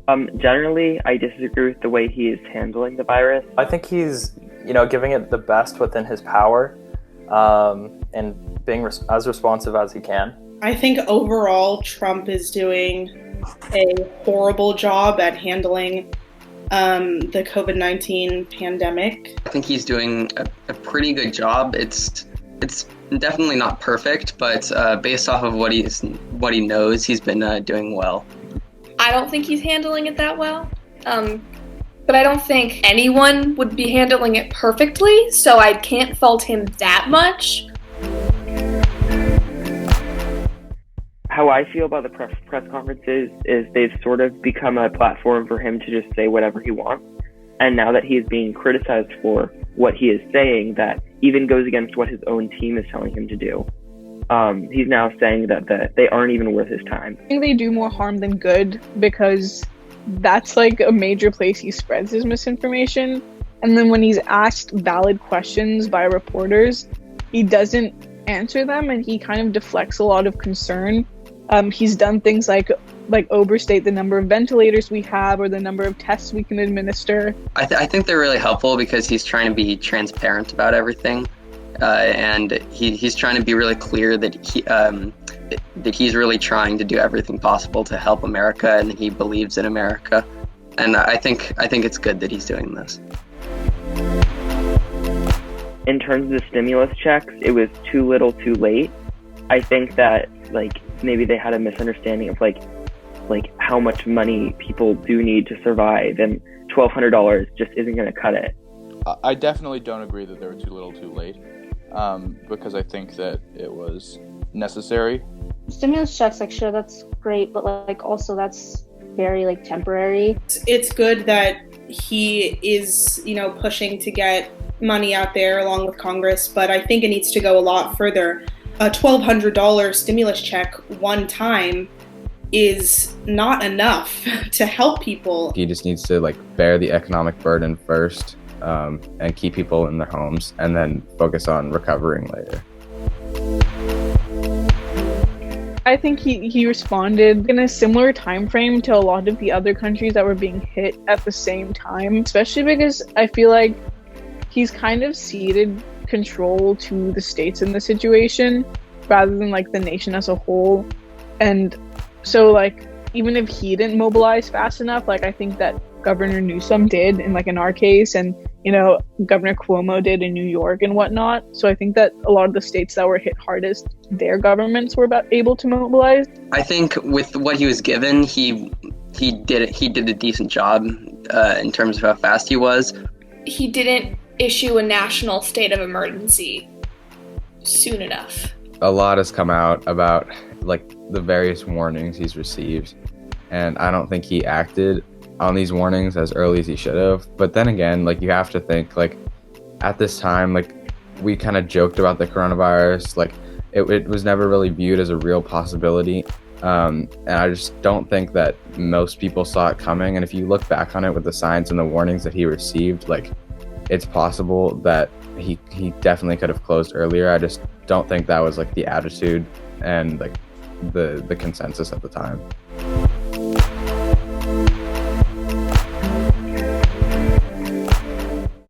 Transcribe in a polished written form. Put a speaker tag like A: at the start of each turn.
A: Generally, I disagree with the way he is handling the virus.
B: I think he's, giving it the best within his power, and being as responsive as he can.
C: I think overall Trump is doing a horrible job at handling the COVID-19 pandemic.
D: I think he's doing a pretty good job. It's definitely not perfect, but based off of what he knows, he's been doing well.
E: I don't think he's handling it that well, but I don't think anyone would be handling it perfectly, so I can't fault him that much.
A: How I feel about the press conferences is they've sort of become a platform for him to just say whatever he wants. And now that he is being criticized for what he is saying, that even goes against what his own team is telling him to do. He's now saying that they aren't even worth his time.
F: I think they do more harm than good, because that's like a major place he spreads his misinformation. And then when he's asked valid questions by reporters, he doesn't answer them, and he kind of deflects a lot of concern. He's done things like overstate the number of ventilators we have or the number of tests we can administer.
D: I think they're really helpful because he's trying to be transparent about everything, and he's trying to be really clear that he's really trying to do everything possible to help America, and he believes in America. And I think it's good that he's doing this.
A: In terms of the stimulus checks, it was too little, too late. I think that maybe they had a misunderstanding of how much money people do need to survive, and $1,200 just isn't going to cut it.
G: I definitely don't agree that they were too little, too late, because I think that it was necessary.
H: Stimulus checks, sure, that's great, but also that's very temporary.
C: It's good that he is, pushing to get money out there along with Congress, but I think it needs to go a lot further. A $1,200 stimulus check one time is not enough to help people.
I: He just needs to bear the economic burden first, and keep people in their homes, and then focus on recovering later.
F: I think he responded in a similar time frame to a lot of the other countries that were being hit at the same time, especially because I feel like he's kind of ceded control to the states in the situation rather than the nation as a whole. And so even if he didn't mobilize fast enough, I think that Governor Newsom did in our case, and Governor Cuomo did in New York and whatnot. So I think that a lot of the states that were hit hardest, their governments were able to mobilize.
D: I think with what he was given, he did a decent job in terms of how fast he was.
E: He didn't issue a national state of emergency soon enough.
I: A lot has come out about the various warnings he's received, and I don't think he acted on these warnings as early as he should have. But then again, you have to think at this time, we kind of joked about the coronavirus, it was never really viewed as a real possibility, and I just don't think that most people saw it coming. And if you look back on it with the signs and the warnings that he received, it's possible that he definitely could have closed earlier. I just don't think that was the attitude and the consensus at the time.